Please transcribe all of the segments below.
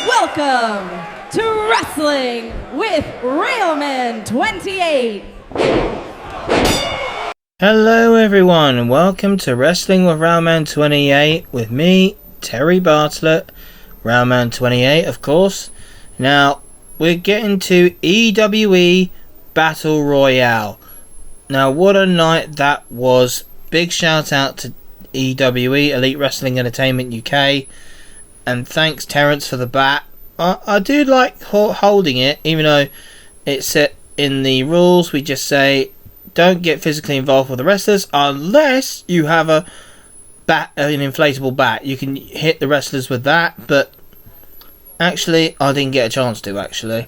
Welcome to Wrestling with Railman28. Hello everyone and welcome to Wrestling with Railman28 with me, Terry Bartlett, Railman28 of course. Now, we're getting to EWE Battle Royale. Now, what a night that was. Big shout out to EWE, Elite Wrestling Entertainment UK, and thanks Terence for the bat. I do like holding it, even though it's set in the rules. We just say don't get physically involved with the wrestlers unless you have an inflatable bat. You can hit the wrestlers with that, but actually I didn't get a chance to. Actually,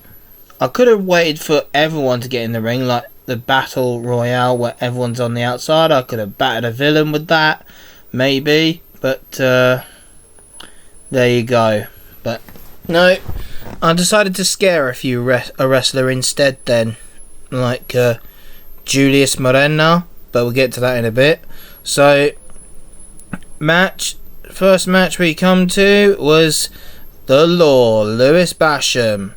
I could have waited for everyone to get in the ring, like the Battle Royale where everyone's on the outside. I could have battered a villain with that, maybe, but there you go. But no, I decided to scare a wrestler instead then, like Julius Morena, but we'll get to that in a bit. So, first match we come to was The Law, Lewis Basham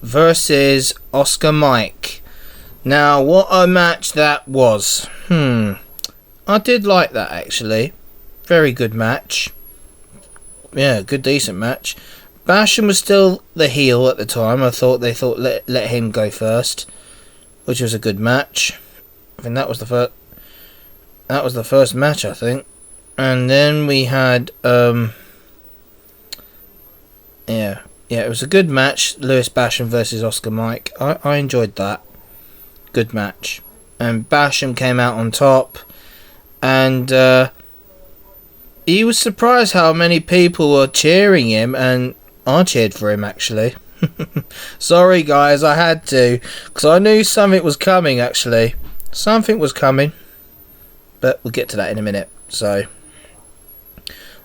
versus Oscar Mike. Now, what a match that was. I did like that actually. Very good match. Yeah, good decent match. Basham was still the heel at the time. They thought let him go first, which was a good match. I think that was the first match, I think. And then we had it was a good match, Lewis Basham versus Oscar Mike. I enjoyed that. Good match. And Basham came out on top, and he was surprised how many people were cheering him, and I cheered for him actually. Sorry guys, I had to, because I knew something was coming actually. Something was coming, but we'll get to that in a minute. So,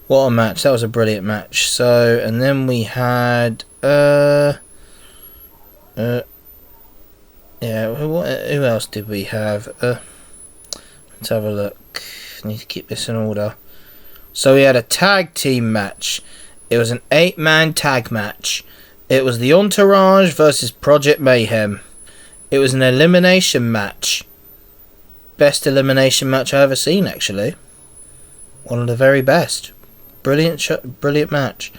what a match. That was a brilliant match. So, and then we had who else did we have? Let's have a look. I need to keep this in order. So we had a tag team match. It was an 8-man tag match. It was the Entourage versus Project Mayhem. It was an elimination match. Best elimination match I ever seen actually. One of the very best. Brilliant match.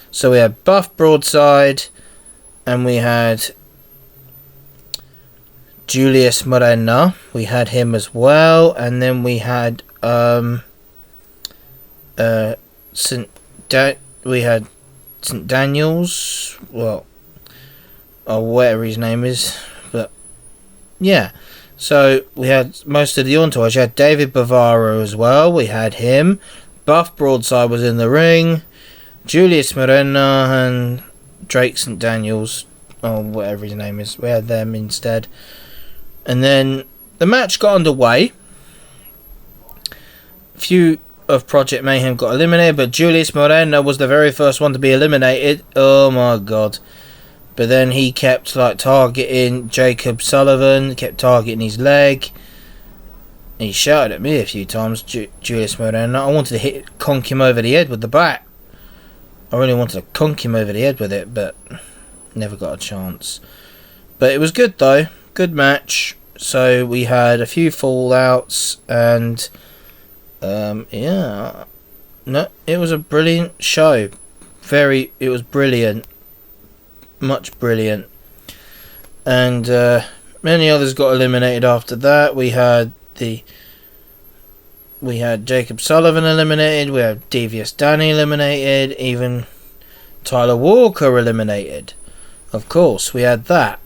So we had Buff Broadside, and we had Julius Morena. We had him as well, and then we had we had St. Daniels, or whatever his name is, but yeah. So we had most of the entourage. We had David Bavaro as well. We had him. Buff Broadside was in the ring. Julius Morena and Drake St. Daniels, or whatever his name is. We had them instead. And then the match got underway. A few of Project Mayhem got eliminated, but Julius Morena was the very first one to be eliminated. Oh my god. But then he kept targeting Jacob Sullivan, kept targeting his leg. He shouted at me a few times, Julius Morena. I wanted to conk him over the head with the bat. I really wanted to conk him over the head with it, but never got a chance. But it was good though. Good match. So we had a few fallouts, and it was a brilliant show. It was brilliant. Much brilliant. And many others got eliminated after that. We had Jacob Sullivan eliminated. We had Devious Danny eliminated. Even Tyler Walker eliminated. Of course, we had that.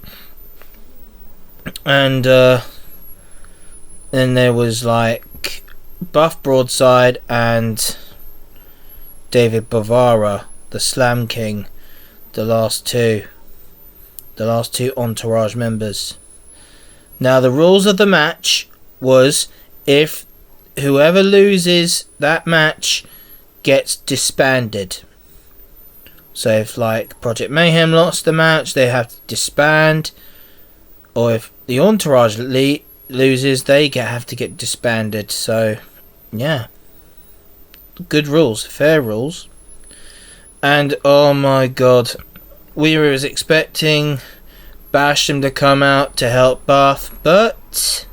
And then there was Buff Broadside and David Bavara, the Slam King, the last two Entourage members. Now the rules of the match was if whoever loses that match gets disbanded. So if Project Mayhem lost the match, they have to disband, or if the Entourage loses, they have to get disbanded. So yeah, good rules, fair rules. And oh my god, we was expecting Basham to come out to help Buff, but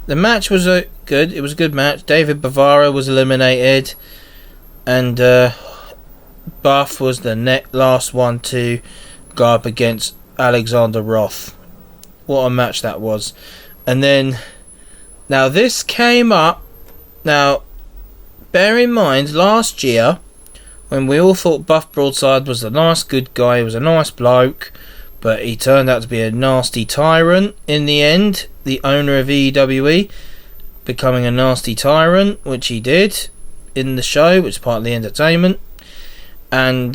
the match was good. It was a good match. David Bavaro was eliminated, and Buff was the last one to go up against Alexander Roth. What a match that was. And then, now this came up. Now, bear in mind, last year, when we all thought Buff Broadside was a nice good guy, he was a nice bloke, but he turned out to be a nasty tyrant in the end. The owner of EWE becoming a nasty tyrant, which he did in the show, which is part of the entertainment. And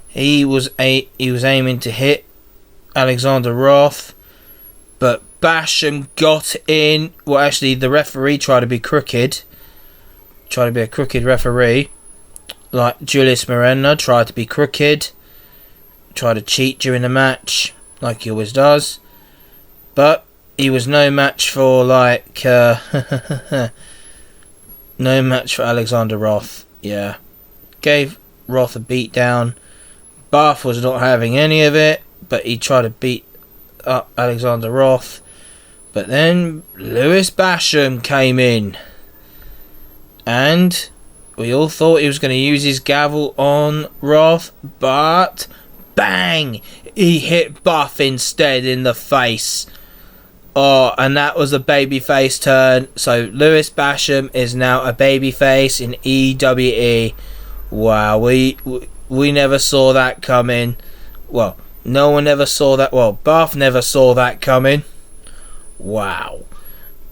he was aiming to hit Alexander Roth, but Basham got in. Well, actually, the referee tried to be crooked. Tried to be a crooked referee. Like Julius Morena tried to be crooked. Tried to cheat during the match, like he always does. But he was no match for, no match for Alexander Roth. Yeah. Gave Roth a beat down. Buff was not having any of it, but he tried to beat up Alexander Roth. But then Lewis Basham came in, and we all thought he was going to use his gavel on Roth, but bang! He hit Buff instead in the face. Oh, and that was a babyface turn. So Lewis Basham is now a babyface in EWE. Wow, we never saw that coming. Well, no one ever saw that. Well, Buff never saw that coming. Wow.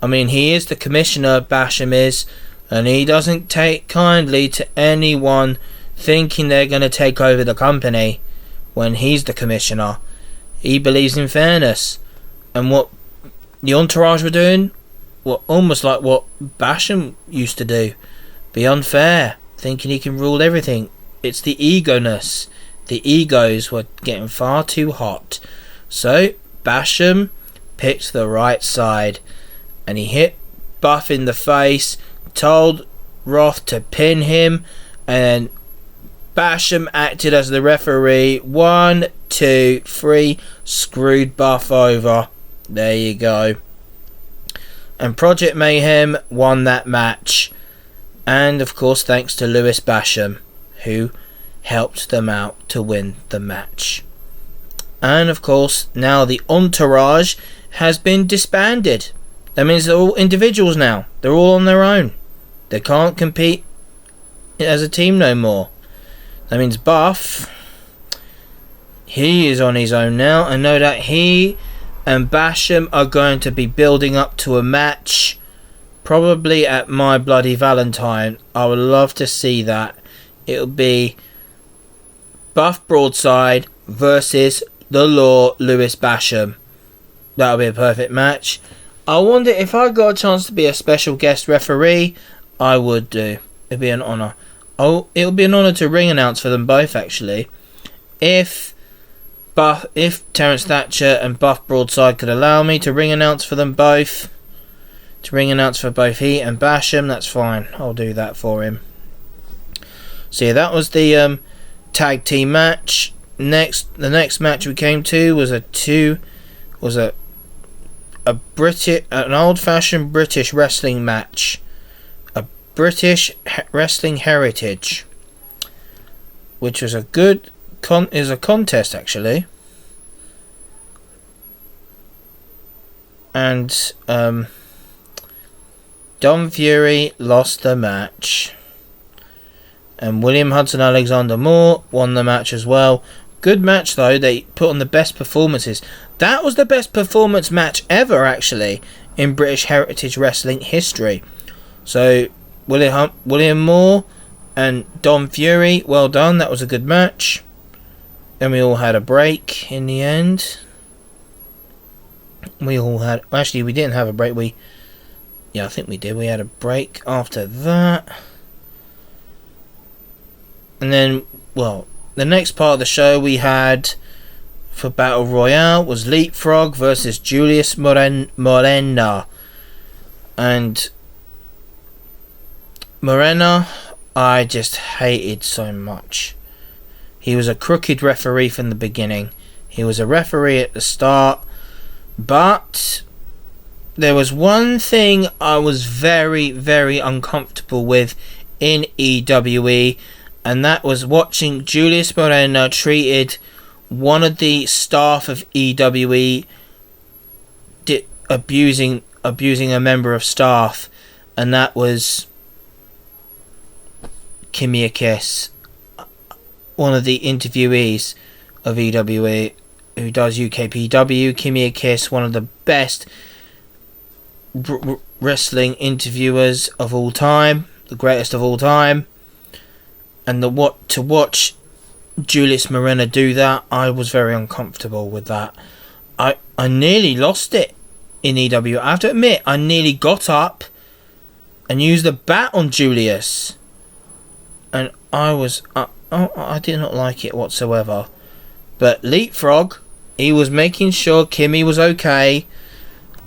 I mean, he is the commissioner, Basham is, and he doesn't take kindly to anyone thinking they're going to take over the company when he's the commissioner. He believes in fairness. And what the Entourage were doing, almost like what Basham used to do. Be unfair, thinking he can rule everything. It's the ego-ness. The egos were getting far too hot. So Basham picked the right side, and he hit Buff in the face, told Roth to pin him, and Basham acted as the referee. 1, 2, 3, screwed Buff over. There you go. And Project Mayhem won that match, and of course thanks to Lewis Basham, who helped them out to win the match. And of course now the Entourage has been disbanded. That means they're all individuals now. They're all on their own. They can't compete as a team no more. That means Buff, he is on his own now, and know that he and Basham are going to be building up to a match, probably at My Bloody Valentine. I would love to see that. It'll be Buff Broadside versus the Law Lewis Basham. That'll be a perfect match. I wonder if I got a chance to be a special guest referee, I would do. It'd be an honour. Oh, it'll be an honour to ring announce for them both, actually. If Terence Thatcher and Buff Broadside could allow me to ring announce for them both, to ring announce for both he and Basham, that's fine. I'll do that for him. So yeah, that was the tag team match. The next match we came to was an old-fashioned British wrestling match, a British wrestling heritage, which was a good contest actually, and Don Fury lost the match, and William Hudson Alexander Moore won the match as well. Good match though. They put on the best performances. That was the best performance match ever, actually, in British Heritage Wrestling history. So, William Moore and Don Fury, well done. That was a good match. Then we all had a break in the end. Actually, we didn't have a break. I think we did. We had a break after that. And then, the next part of the show we had for Battle Royale was Leapfrog versus Julius Morena. And Morena, I just hated so much. He was a crooked referee from the beginning. He was a referee at the start, but there was one thing I was very, very uncomfortable with in EWE, and that was watching Julius Morena treated one of the staff of EWE abusing a member of staff, and that was Kymmieakiss, one of the interviewees of EWE who does UKPW. Kymmieakiss, one of the best wrestling interviewers of all time, the greatest of all time, and to watch Julius Morena do that, I was very uncomfortable with that. I nearly lost it in EWE. I have to admit, I nearly got up and used a bat on Julius, and I did not like it whatsoever. But Leapfrog, he was making sure Kimmy was okay.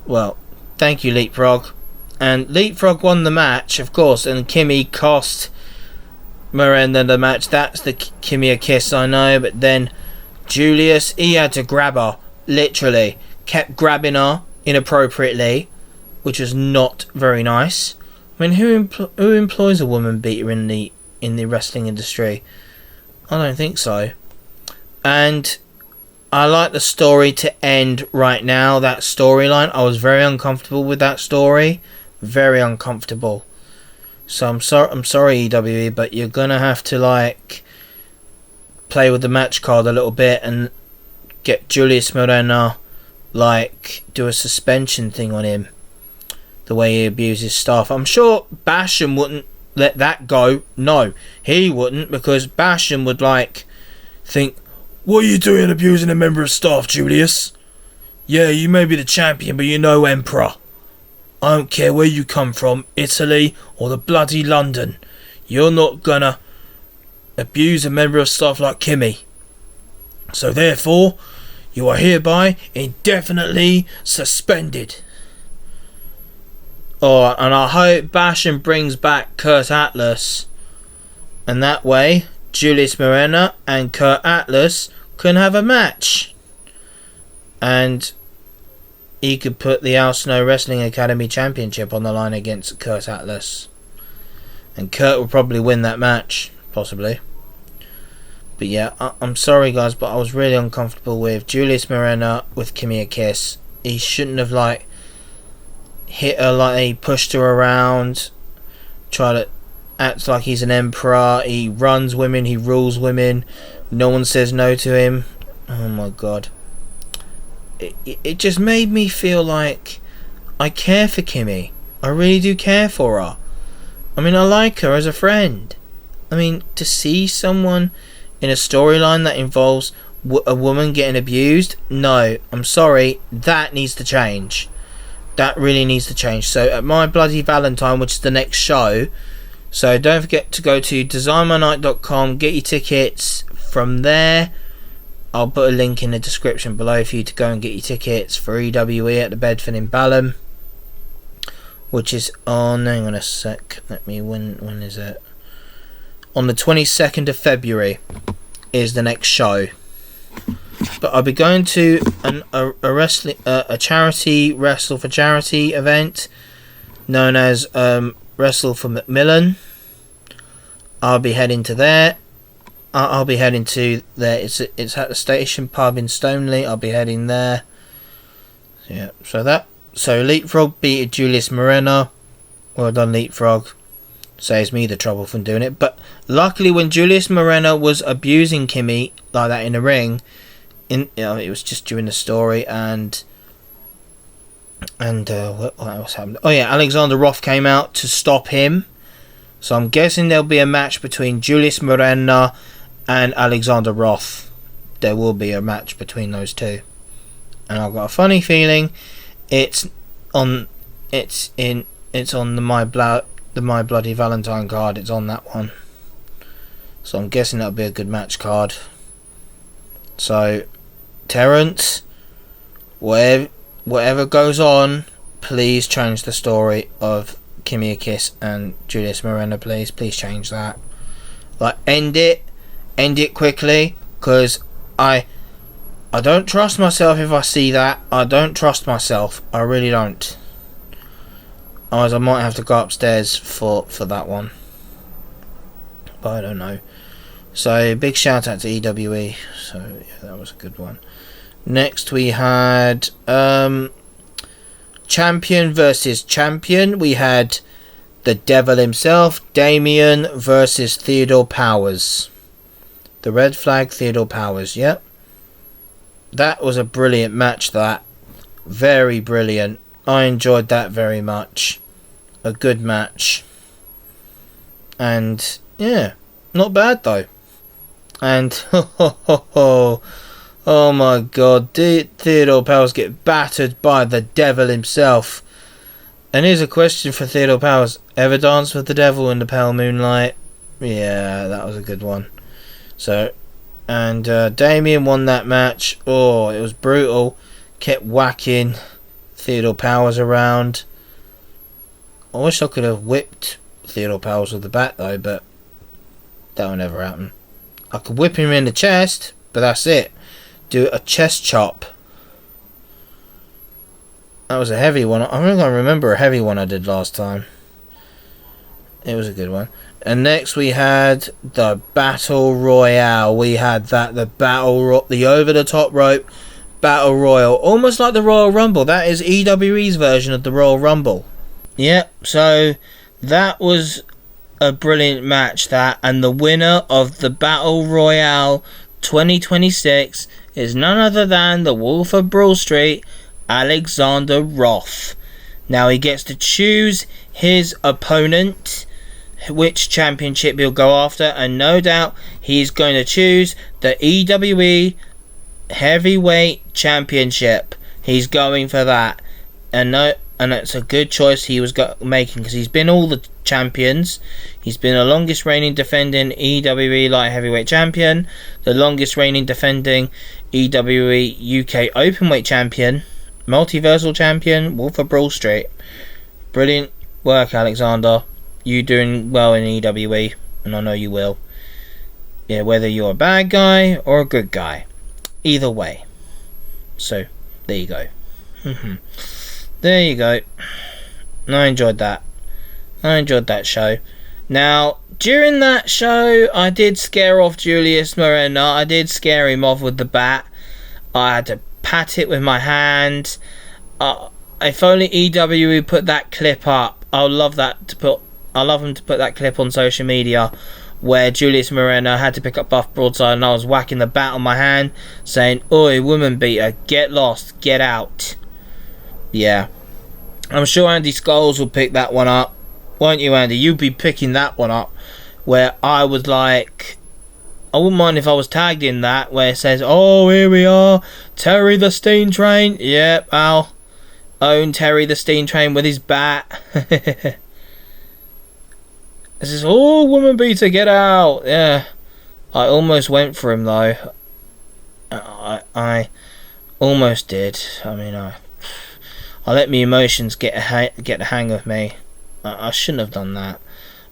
Well, thank you, Leapfrog. And Leapfrog won the match, of course, and Kimmy cost Morena the match. That's the Kymmieakiss, I know. But then Julius, he had to grab her, literally. Kept grabbing her inappropriately, which was not very nice. I mean, who employs a woman beater in the wrestling industry? I don't think so. And I like the story to end right now. That storyline, I was very uncomfortable with that story. Very uncomfortable. So I'm sorry EWE, but you're gonna have to play with the match card a little bit and get Julius Morena do a suspension thing on him, the way he abuses staff. I'm sure Basham wouldn't let that go. No, he wouldn't, because Basham would think, what are you doing abusing a member of staff, Julius? Yeah, you may be the champion, but you're no emperor. I don't care where you come from, Italy or the bloody London. You're not gonna abuse a member of staff like Kimmy. So therefore, you are hereby indefinitely suspended. Oh, and I hope Basham brings back Kurt Atlas, and that way Julius Morena and Kurt Atlas can have a match, and he could put the Al Snow Wrestling Academy Championship on the line against Kurt Atlas, and Kurt will probably win that match, possibly. But yeah, I'm sorry guys, but I was really uncomfortable with Julius Morena with Kymmieakiss. He shouldn't have hit her, he pushed her around, try to act like he's an emperor. He runs women, he rules women, no one says no to him. Oh my god. It just made me feel like I care for Kimmy. I really do care for her. I mean, I like her as a friend. I mean, to see someone in a storyline that involves a woman getting abused, no, I'm sorry, that needs to change. That really needs to change. So at My Bloody Valentine, which is the next show, so don't forget to go to designmynight.com, get your tickets from there. I'll put a link in the description below for you to go and get your tickets for EWE at the Bedford in Balham, which is on, hang on a sec, when is it? On the 22nd of February is the next show. But I'll be going to a charity Wrestle for Charity event known as Wrestle for Macmillan. I'll be heading to there. I'll be heading to there. It's at the Station Pub in Stoneleigh. I'll be heading there. Yeah. So Leapfrog beat Julius Morena. Well done, Leapfrog. Saves me the trouble from doing it. But luckily, when Julius Morena was abusing Kimmy like that in the ring, it was just during the story, and what else happened? Oh yeah, Alexander Roth came out to stop him. So I'm guessing there'll be a match between Julius Morena and Alexander Roth. There will be a match between those two, and I've got a funny feeling it's on the My Bloody Valentine card. It's on that one, so I'm guessing that'll be a good match card. So Terence, whatever goes on, please change the story of Kymmieakiss and Julius Morena. Please change that. End it end it quickly, because I don't trust myself if I see that. I don't trust myself. I really don't. Otherwise I might have to go upstairs for that one. But I don't know. So big shout out to EWE. So yeah, that was a good one. Next we had champion versus champion. We had the devil himself, Damien, versus Theodore Powers. The red flag Theodore Powers, yep. That was a brilliant match, that. Very brilliant. I enjoyed that very much. A good match. And, yeah, not bad though. And, oh my god, did Theodore Powers get battered by the devil himself? And here's a question for Theodore Powers. Ever danced with the devil in the pale moonlight? Yeah, that was a good one. So, and Damien won that match. Oh, it was brutal. Kept whacking Theodore Powers around. I wish I could have whipped Theodore Powers with the bat though, but that will never happen. I could whip him in the chest, but that's it. Do a chest chop. That was a heavy one. I think I remember a heavy one I did last time. It was a good one. And next we had the Battle Royale. We had that, the over the top rope Battle Royal. Almost like the Royal Rumble. That is EWE's version of the Royal Rumble. Yep, so that was a brilliant match, that. And the winner of the Battle Royale 2026 is none other than the Wolf of Broad Street, Alexander Roth. Now he gets to choose his opponent, which championship he'll go after, and no doubt he's going to choose the EWE Heavyweight Championship. He's going for that, and it's a good choice he was making, because he's been all the champions. He's been the longest reigning defending EWE Light Heavyweight Champion, the longest reigning defending EWE UK Openweight Champion, Multiversal Champion, Wolf of Broad Street. Brilliant work, Alexander. You doing well in EWE, and I know you will. Yeah, whether you're a bad guy or a good guy, either way. So there you go. There you go. I enjoyed that. I enjoyed that show. Now, during that show, I did scare off Julius Morena. I did scare him off with the bat. I had to pat it with my hand. If only EWE put that clip up, I would love that to put. I love him to put that clip on social media where Julius Morena had to pick up Buff Broadside and I was whacking the bat on my hand saying, "Oi, woman beater, get lost, get out." Yeah. I'm sure Andy Scholes will pick that one up. Won't you, Andy? You'd be picking that one up. Where I was like, I wouldn't mind if I was tagged in that, where it says, "Oh, here we are, Terry the Steam Train." Yep, I'll own Terry the Steam Train with his bat. It says, "Oh, woman beater, get out." Yeah. I almost went for him though. I almost did. I mean, I let my emotions get the hang of me. I shouldn't have done that.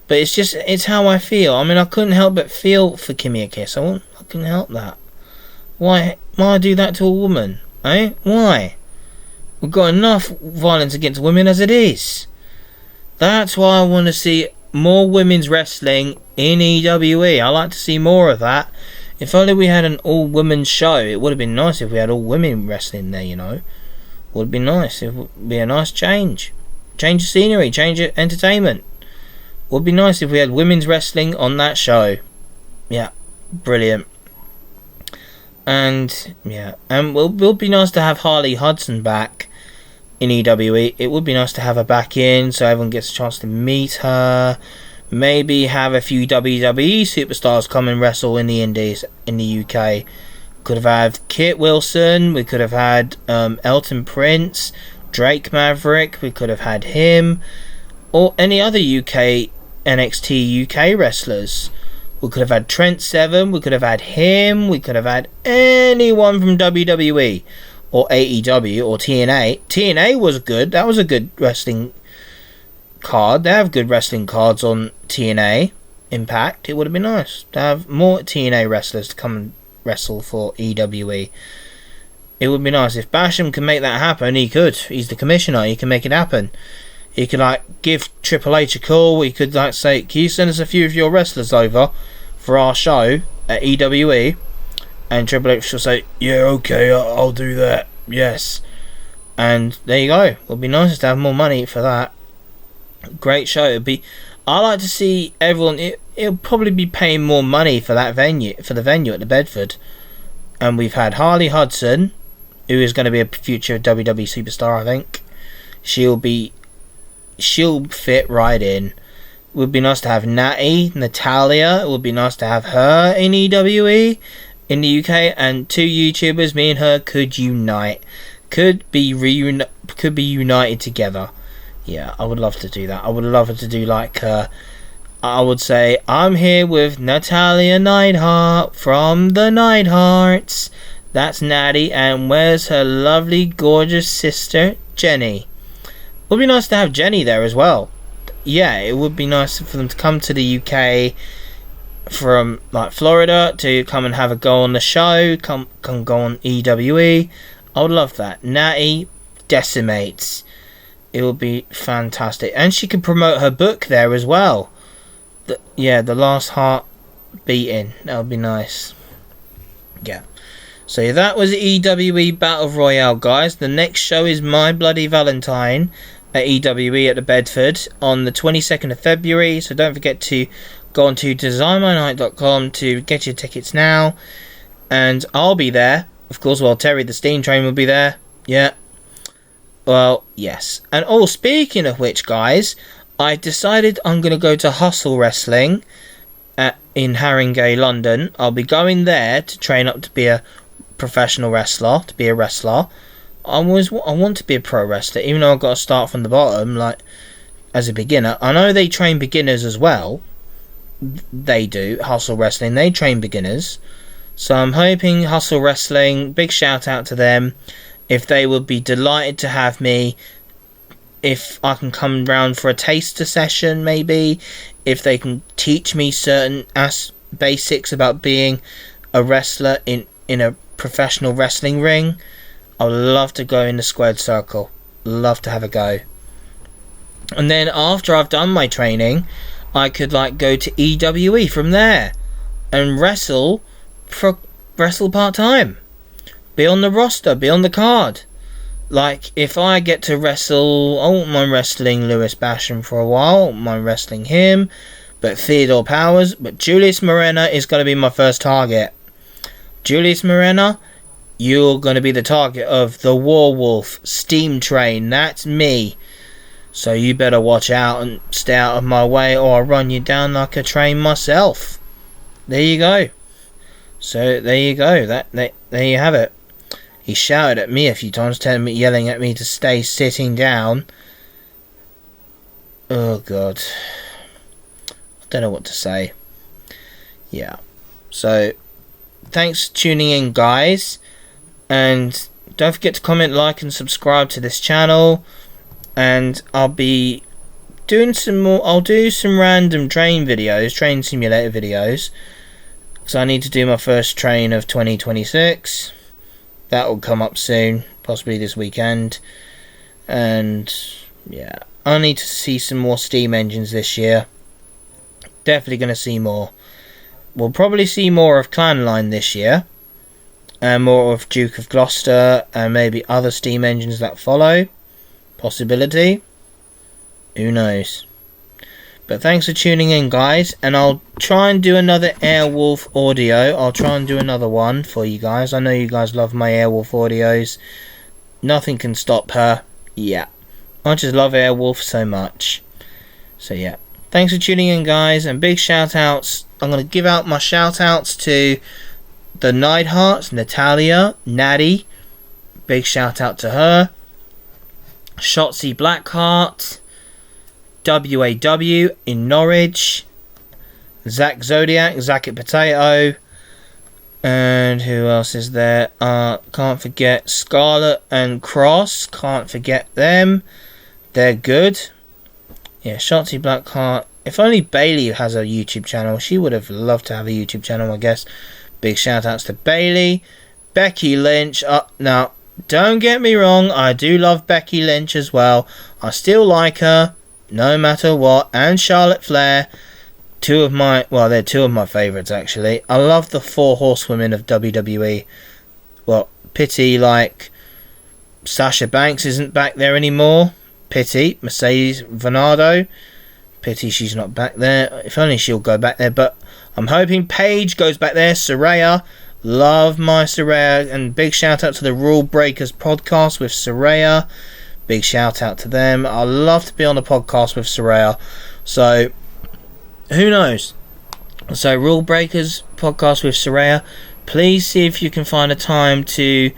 But it's how I feel. I mean, I couldn't help but feel for Kymmieakiss. I couldn't help that. Why do that to a woman? Eh? Why? We've got enough violence against women as it is. That's why I want to see more women's wrestling in EWE. I like to see more of that. If only we had an all-women's show. It would have been nice if we had all women wrestling there, you know. Would be nice. It would be a nice change. Change of scenery, change of entertainment. Would be nice if we had women's wrestling on that show. Yeah, brilliant. And yeah, and it will be nice to have Harley Hudson back in EWE. It would be nice to have her back in so everyone gets a chance to meet her. Maybe have a few WWE superstars come and wrestle in the Indies in the UK. Could have had Kit Wilson. We could have had Elton Prince, Drake Maverick. We could have had him, or any other UK NXT UK wrestlers. We could have had Trent Seven. We could have had him. We could have had anyone from WWE or AEW or TNA. TNA was good. That was a good wrestling card. They have good wrestling cards on TNA. Impact, it would have been nice to have more TNA wrestlers to come and wrestle for EWE. It would be nice if Basham can make that happen. He could. He's the commissioner. He can make it happen. He could give Triple H a call. He could say, "Can you send us a few of your wrestlers over for our show at EWE?" And Triple H will say, "Yeah, okay, I'll do that. Yes." And there you go. It would be nice to have more money for that. Great show. I like to see everyone. It'll probably be paying more money for that venue, for the venue at the Bedford. And we've had Harley Hudson, who is going to be a future WWE superstar, I think. She'll fit right in. It would be nice to have Natalia. It would be nice to have her in EWE in the UK, and two YouTubers, me and her, could unite. Could be united together. Yeah, I would love to do that. I would love her to do I would say, "I'm here with Natalia Neidhart from the Neidharts. That's Natty, and where's her lovely, gorgeous sister, Jenny?" It would be nice to have Jenny there as well. Yeah, it would be nice for them to come to the UK from Florida to come and have a go on the show, come go on EWE. I would love that. Natty decimates. It would be fantastic. And she can promote her book there as well. The Last Heart Beating. That would be nice. Yeah. So that was EWE Battle Royale, guys. The next show is My Bloody Valentine at EWE at the Bedford on the 22nd of February. So don't forget to go on to designmynight.com to get your tickets now. And I'll be there. Of course, Terry the Steam Train will be there. Yeah. Well, yes. And speaking of which, guys, I decided I'm going to go to Hustle Wrestling in Haringey, London. I'll be going there to train up to be a professional wrestler, to be a wrestler. I want to be a pro wrestler, even though I've got to start from the bottom, as a beginner. I know they train beginners as well. They do. Hustle Wrestling, they train beginners. So I'm hoping Hustle Wrestling, big shout out to them, if they would be delighted to have me, if I can come round for a taster session maybe, if they can teach me certain basics about being a wrestler in a professional wrestling ring. I would love to go in the squared circle. Love to have a go. And then after I've done my training, I could go to EWE from there and wrestle part-time. Be on the roster, be on the card. If I get to wrestle, I won't mind wrestling Lewis Basham for a while, I won't mind wrestling him, but Theodore Powers, but Julius Morena is going to be my first target. Julius Morena, you're going to be the target of the Warwolf Steam Train, that's me. So you better watch out and stay out of my way, or I'll run you down like a train myself. There you go. So there you go, there you have it. He shouted at me a few times, yelling at me to stay sitting down. Oh God. I don't know what to say. Yeah. So, thanks for tuning in, guys. And don't forget to comment, like, and subscribe to this channel. And I'll be doing some more. I'll do some random train simulator videos. Because I need to do my first train of 2026. That will come up soon, possibly this weekend. And yeah, I need to see some more steam engines this year. Definitely going to see more. We'll probably see more of Clanline this year, and more of Duke of Gloucester, and maybe other steam engines that follow. Possibility. Who knows? But thanks for tuning in, guys, and I'll try and do another Airwolf audio. I'll try and do another one for you guys. I know you guys love my Airwolf audios. Nothing can stop her. Yeah. I just love Airwolf so much. So yeah. Thanks for tuning in, guys, and big shout outs. I'm going to give out my shout outs to the Neidharts, Natalia, Natty. Big shout out to her. Shotzi Blackheart. WAW in Norwich, Zach Zodiac, Zacket Potato, and who else is there? Can't forget Scarlet and Cross, can't forget them, they're good. Yeah, Shotzi Blackheart, if only Bailey has a YouTube channel. She would have loved to have a YouTube channel, I guess. Big shout outs to Bailey. Becky Lynch. Now, don't get me wrong, I do love Becky Lynch as well. I still like her, no matter what. And Charlotte Flair. They're two of my favourites, actually. I love the 4 horsewomen of WWE. Well, pity, like, Sasha Banks isn't back there anymore. Pity. Mercedes Varnado. Pity she's not back there. If only she'll go back there. But I'm hoping Paige goes back there. Saraya. Love my Saraya. And big shout out to the Rule Breakers podcast with Saraya. Big shout out to them. I love to be on the podcast with Saraya. So, who knows? So, Rule Breakers podcast with Saraya. Please see if you can find a time to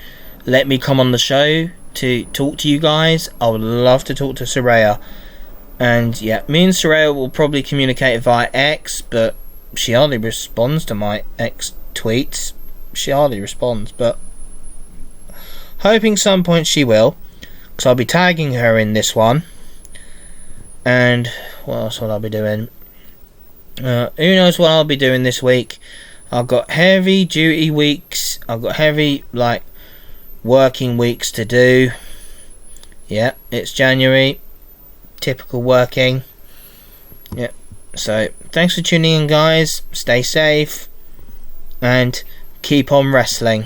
let me come on the show to talk to you guys. I would love to talk to Saraya. And yeah, me and Saraya will probably communicate via X, but she hardly responds to my X tweets. She hardly responds, but hoping some point she will, because I'll be tagging her in this one. And what else will I be doing? Who knows what I'll be doing this week? I've got heavy duty weeks. I've got heavy, like, working weeks to do. Yeah, it's January. Typical working. Yeah. So, thanks for tuning in, guys. Stay safe. And keep on wrestling.